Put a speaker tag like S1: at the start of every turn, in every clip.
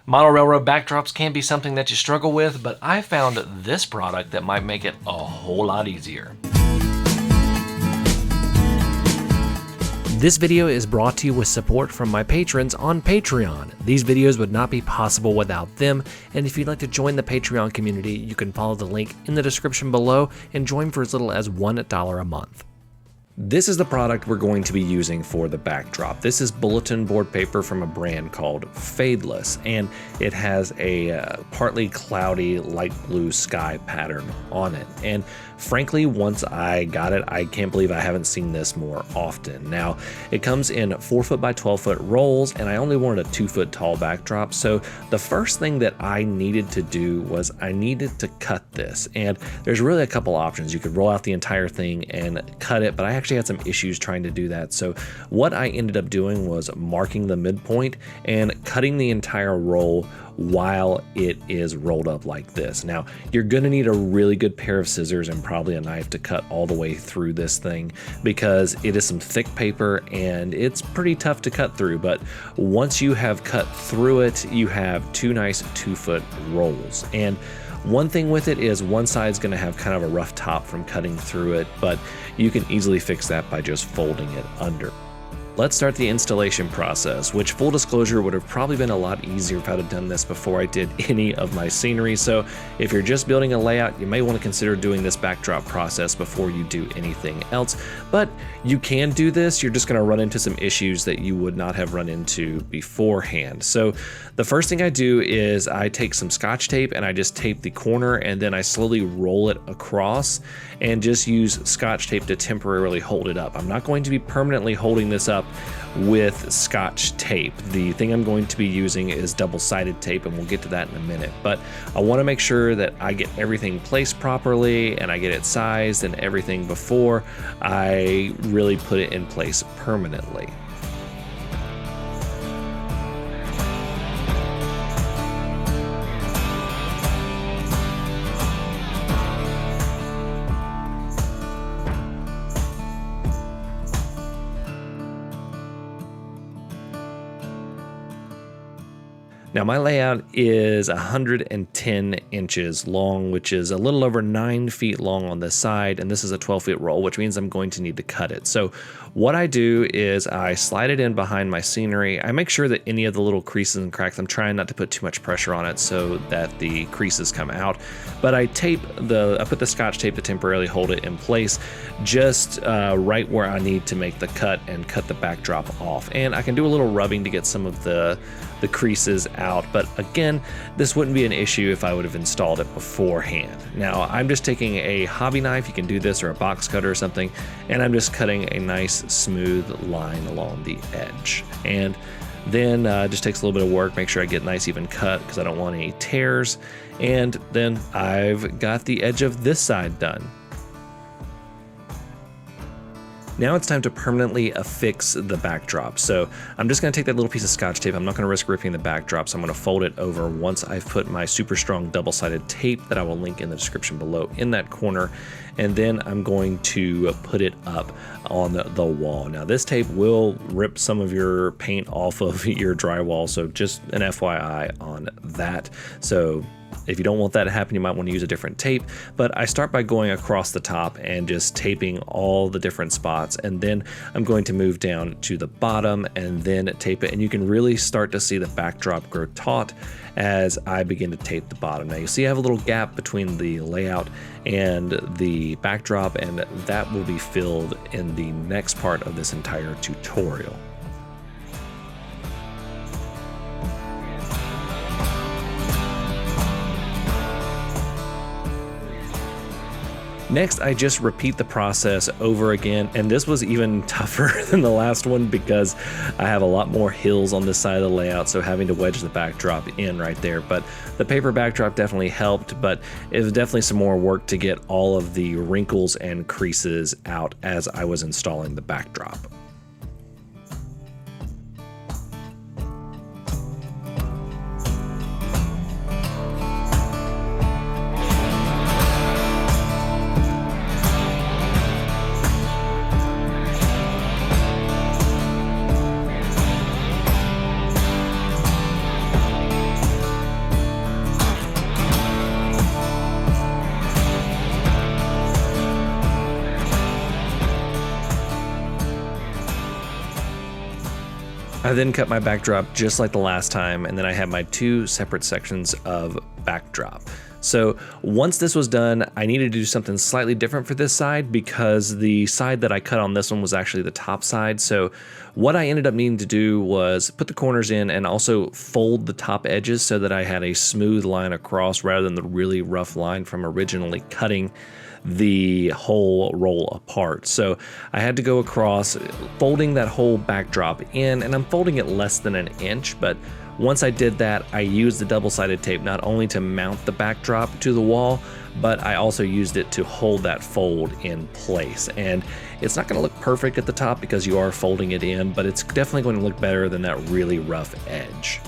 S1: Model railroad backdrops can be something that you struggle with, but I found this product that might make it a whole lot easier. This video is brought to you with support from my patrons on Patreon. These videos would not be possible without them, and if you'd like to join the Patreon community, you can follow the link in the description below and join for as little as $1 a month. This is the product we're going to be using for the backdrop. This is bulletin board paper from a brand called Fadeless, and it has a partly cloudy light blue sky pattern on it. And frankly, once I got it, I can't believe I haven't seen this more often. Now, it comes in 4-foot by 12-foot rolls, and I only wanted a 2-foot tall backdrop. So the first thing that I needed to do was I needed to cut this. And there's really a couple options. You could roll out the entire thing and cut it, but I actually had some issues trying to do that. So what I ended up doing was marking the midpoint and cutting the entire roll while it is rolled up like this. Now, you're gonna need a really good pair of scissors and probably a knife to cut all the way through this thing because it is some thick paper and it's pretty tough to cut through. But once you have cut through it, you have two nice 2-foot rolls. And one thing with it is one side's gonna have kind of a rough top from cutting through it, but you can easily fix that by just folding it under. Let's start the installation process, which, full disclosure, would have probably been a lot easier if I'd have done this before I did any of my scenery. So if you're just building a layout, you may want to consider doing this backdrop process before you do anything else. But you can do this, you're just going to run into some issues that you would not have run into beforehand. So the first thing I do is I take some Scotch tape and I just tape the corner, and then I slowly roll it across and just use Scotch tape to temporarily hold it up. I'm not going to be permanently holding this up with Scotch tape. The thing I'm going to be using is double-sided tape, and we'll get to that in a minute. But I want to make sure that I get everything placed properly and I get it sized and everything before I really put it in place permanently. Now, my layout is 110 inches long, which is a little over 9 feet long on this side, and this is a 12-foot roll, which means I'm going to need to cut it. So what I do is I slide it in behind my scenery. I make sure that any of the little creases and cracks, I'm trying not to put too much pressure on it so that the creases come out, but I put the Scotch tape to temporarily hold it in place just right where I need to make the cut and cut the backdrop off. And I can do a little rubbing to get some of the creases out, but again, this wouldn't be an issue if I would have installed it beforehand. Now, I'm just taking a hobby knife, you can do this, or a box cutter or something, and I'm just cutting a nice smooth line along the edge. And then just takes a little bit of work, make sure I get nice even cut because I don't want any tears. And then I've got the edge of this side done. Now it's time to permanently affix the backdrop. So I'm just gonna take that little piece of Scotch tape. I'm not gonna risk ripping the backdrop, so I'm gonna fold it over once I've put my super strong double-sided tape that I will link in the description below in that corner. And then I'm going to put it up on the wall. Now, this tape will rip some of your paint off of your drywall, so just an FYI on that. So if you don't want that to happen, you might want to use a different tape, but I start by going across the top and just taping all the different spots, and then I'm going to move down to the bottom and then tape it, and you can really start to see the backdrop grow taut as I begin to tape the bottom. Now you see I have a little gap between the layout and the backdrop, and that will be filled in the next part of this entire tutorial. Next, I just repeat the process over again, and this was even tougher than the last one because I have a lot more hills on this side of the layout, so having to wedge the backdrop in right there. But the paper backdrop definitely helped, but it was definitely some more work to get all of the wrinkles and creases out as I was installing the backdrop. I then cut my backdrop just like the last time, and then I have my 2 separate sections of backdrop. So once this was done, I needed to do something slightly different for this side because the side that I cut on this one was actually the top side. So what I ended up needing to do was put the corners in and also fold the top edges so that I had a smooth line across rather than the really rough line from originally cutting the whole roll apart. So I had to go across folding that whole backdrop in, and I'm folding it less than an inch, but once I did that, I used the double-sided tape not only to mount the backdrop to the wall, but I also used it to hold that fold in place. And it's not going to look perfect at the top because you are folding it in, but it's definitely going to look better than that really rough edge.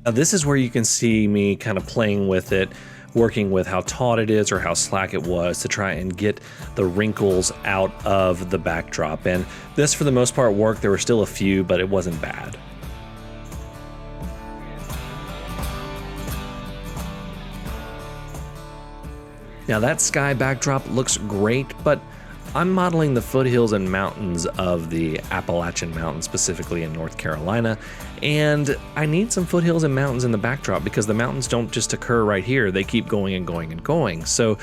S1: Now, this is where you can see me kind of playing with it, working with how taut it is or how slack it was to try and get the wrinkles out of the backdrop. And this, for the most part, worked. There were still a few, but it wasn't bad. Now, that sky backdrop looks great, but I'm modeling the foothills and mountains of the Appalachian Mountains, specifically in North Carolina, and I need some foothills and mountains in the backdrop because the mountains don't just occur right here, they keep going and going and going. So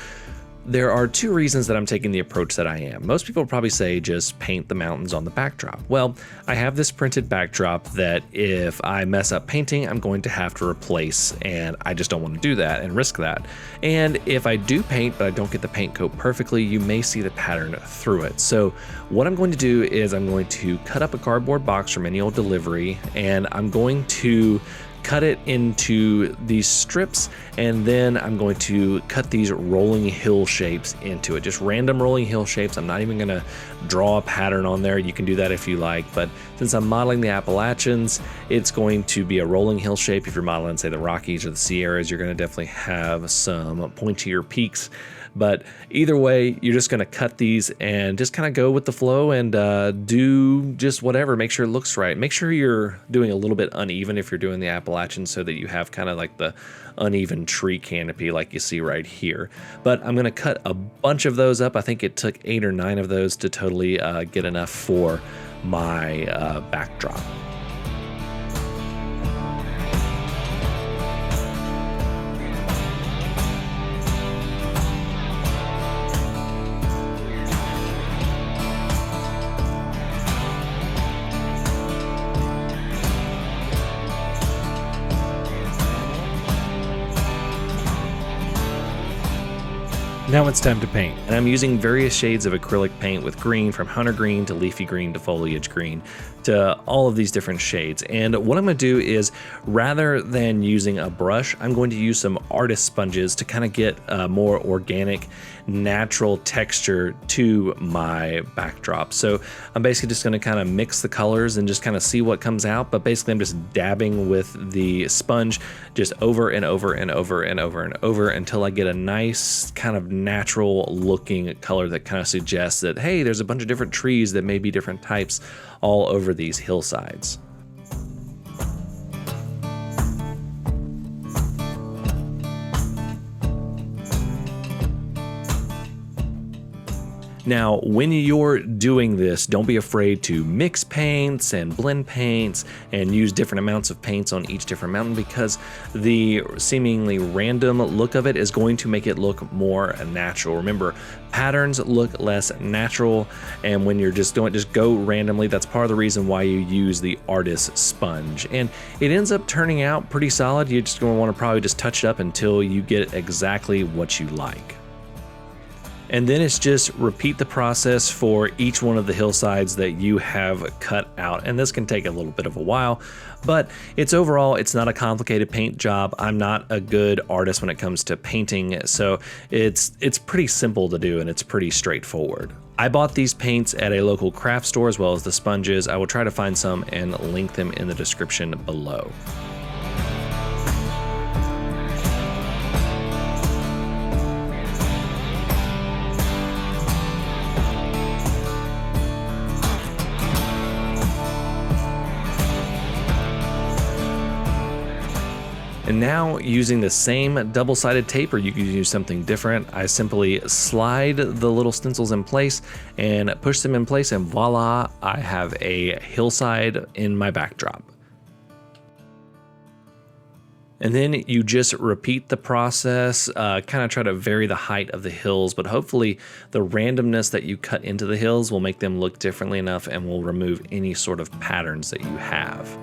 S1: there are 2 reasons that I'm taking the approach that I am. Most people probably say just paint the mountains on the backdrop. Well, I have this printed backdrop that if I mess up painting, I'm going to have to replace, and I just don't want to do that and risk that. And if I do paint, but I don't get the paint coat perfectly, you may see the pattern through it. So what I'm going to do is I'm going to cut up a cardboard box from any old delivery, and I'm going to cut it into these strips, and then I'm going to cut these rolling hill shapes into it. Just random rolling hill shapes. I'm not even going to draw a pattern on there. You can do that if you like, but since I'm modeling the Appalachians, it's going to be a rolling hill shape. If you're modeling, say, the Rockies or the Sierras, you're going to definitely have some pointier peaks. But either way, you're just going to cut these and just kind of go with the flow and do just whatever. Make sure it looks right. Make sure you're doing a little bit uneven if you're doing the Appalachian so that you have kind of like the uneven tree canopy like you see right here. But I'm going to cut a bunch of those up. I think it took 8 or 9 of those to totally get enough for my backdrop. Now it's time to paint, and I'm using various shades of acrylic paint with green, from hunter green to leafy green to foliage green to all of these different shades. And what I'm going to do is, rather than using a brush, I'm going to use some artist sponges to kind of get a more organic, natural texture to my backdrop. So I'm basically just going to kind of mix the colors and just kind of see what comes out, but basically I'm just dabbing with the sponge just over and over and over and over and over until I get a nice kind of natural looking color that kind of suggests that, hey, there's a bunch of different trees that may be different types all over these hillsides. Now, when you're doing this, don't be afraid to mix paints and blend paints and use different amounts of paints on each different mountain, because the seemingly random look of it is going to make it look more natural. Remember, patterns look less natural, and when you're just go randomly. That's part of the reason why you use the artist sponge, and it ends up turning out pretty solid. You're just going to want to probably just touch it up until you get exactly what you like. And then it's just repeat the process for each one of the hillsides that you have cut out. And this can take a little bit of a while, but it's not a complicated paint job. I'm not a good artist when it comes to painting, so it's pretty simple to do, and it's pretty straightforward. I bought these paints at a local craft store as well as the sponges. I will try to find some and link them in the description below. And now, using the same double-sided tape, or you could use something different, I simply slide the little stencils in place and push them in place, and voila, I have a hillside in my backdrop. And then you just repeat the process, kind of try to vary the height of the hills, but hopefully the randomness that you cut into the hills will make them look differently enough and will remove any sort of patterns that you have.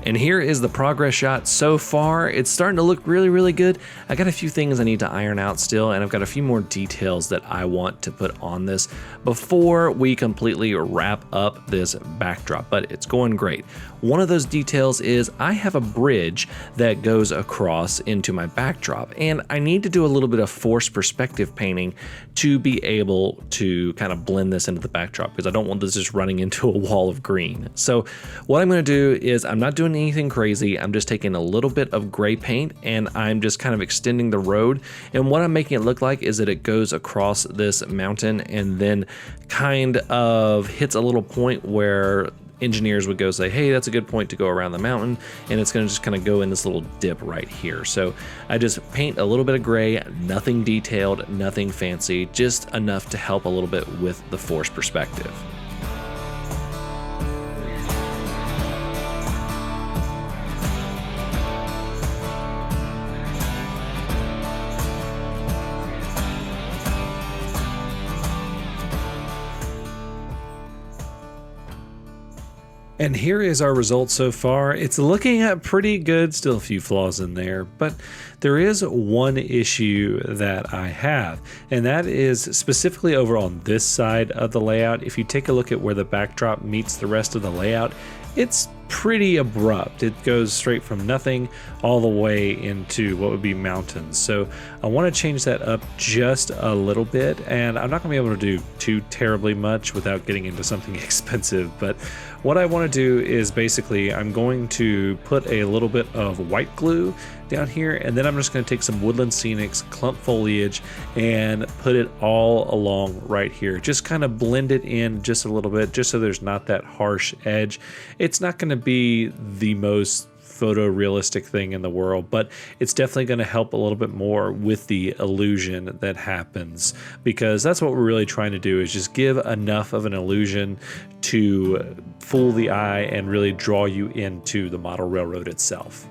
S1: And here is the progress shot so far. It's starting to look really, really good. I got a few things I need to iron out still, and I've got a few more details that I want to put on this before we completely wrap up this backdrop, but it's going great. One of those details is I have a bridge that goes across into my backdrop, and I need to do a little bit of forced perspective painting to be able to kind of blend this into the backdrop, because I don't want this just running into a wall of green. So what I'm going to do is, I'm not doing anything crazy. I'm just taking a little bit of gray paint and I'm just kind of extending the road. And what I'm making it look like is that it goes across this mountain and then kind of hits a little point where engineers would go say, hey, that's a good point to go around the mountain, and it's going to just kind of go in this little dip right here. So I just paint a little bit of gray, nothing detailed, nothing fancy, just enough to help a little bit with the forced perspective. And here is our result so far. It's looking at pretty good, still a few flaws in there, but there is one issue that I have, and that is specifically over on this side of the layout. If you take a look at where the backdrop meets the rest of the layout, it's pretty abrupt. It goes straight from nothing all the way into what would be mountains. So I want to change that up just a little bit, and I'm not going to be able to do too terribly much without getting into something expensive, but what I want to do is basically I'm going to put a little bit of white glue down here, and then I'm just going to take some Woodland Scenics clump foliage and put it all along right here. Just kind of blend it in just a little bit, just so there's not that harsh edge. It's not going to be the most photorealistic thing in the world, but it's definitely going to help a little bit more with the illusion that happens, because that's what we're really trying to do, is just give enough of an illusion to fool the eye and really draw you into the model railroad itself.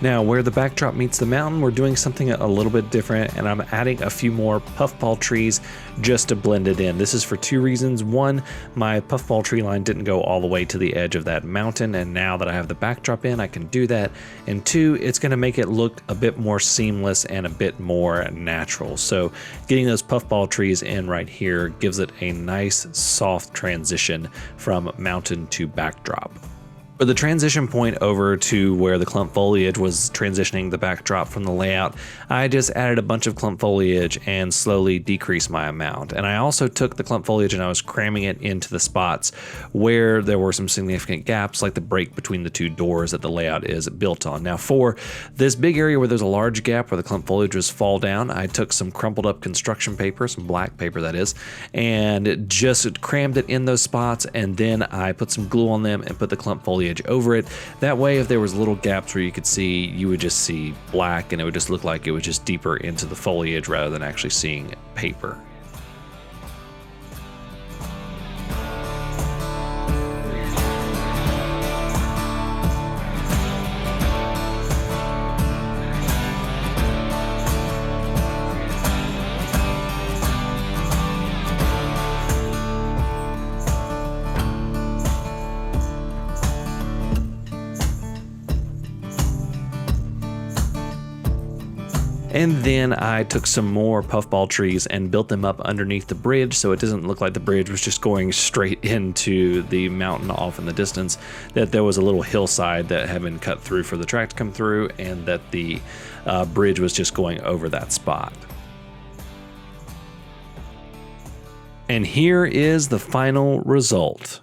S1: Now, where the backdrop meets the mountain, we're doing something a little bit different, and I'm adding a few more puffball trees just to blend it in. This is for two reasons. One, my puffball tree line didn't go all the way to the edge of that mountain, and now that I have the backdrop in, I can do that. And two, it's going to make it look a bit more seamless and a bit more natural. So getting those puffball trees in right here gives it a nice soft transition from mountain to backdrop. For the transition point over to where the clump foliage was transitioning the backdrop from the layout, I just added a bunch of clump foliage and slowly decreased my amount. And I also took the clump foliage and I was cramming it into the spots where there were some significant gaps, like the break between the two doors that the layout is built on. Now, for this big area where there's a large gap where the clump foliage was fall down, I took some crumpled up construction paper, some black paper that is, and just crammed it in those spots, and then I put some glue on them and put the clump foliage over it. That way, if there was little gaps where you could see, you would just see black, and it would just look like it was just deeper into the foliage rather than actually seeing paper. And then I took some more puffball trees and built them up underneath the bridge so it doesn't look like the bridge was just going straight into the mountain off in the distance, that there was a little hillside that had been cut through for the track to come through, and that the bridge was just going over that spot. And here is the final result.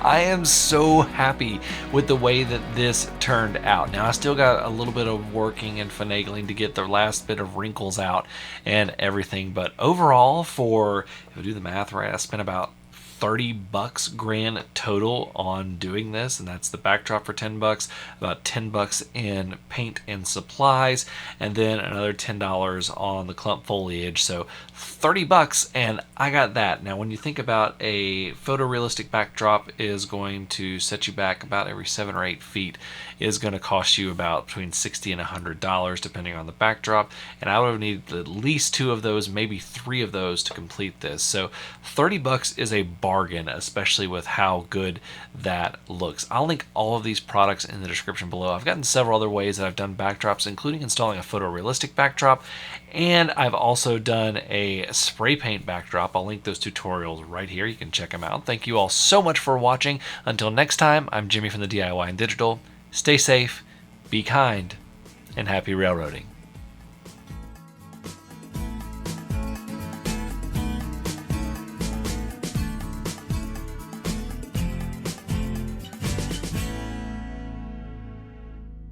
S1: I am so happy with the way that this turned out. Now, I still got a little bit of working and finagling to get the last bit of wrinkles out and everything, but overall, for, if I do the math right, I spent about $30 grand total on doing this, and that's the backdrop for $10, about $10 in paint and supplies, and then another $10 on the clump foliage. So $30, and I got that. Now, when you think about a photorealistic backdrop is going to set you back about every 7 or 8 feet, is going to cost you about between $60 and $100 depending on the backdrop, and I would have needed at least 2 of those, maybe 3 of those to complete this. So $30 is a bargain, especially with how good that looks. I'll link all of these products in the description below. I've gotten several other ways that I've done backdrops, including installing a photorealistic backdrop, and I've also done a spray paint backdrop. I'll link those tutorials right here. You can check them out. Thank you all so much for watching. Until next time, I'm Jimmy from the DIY and Digital. Stay safe, be kind, and happy railroading.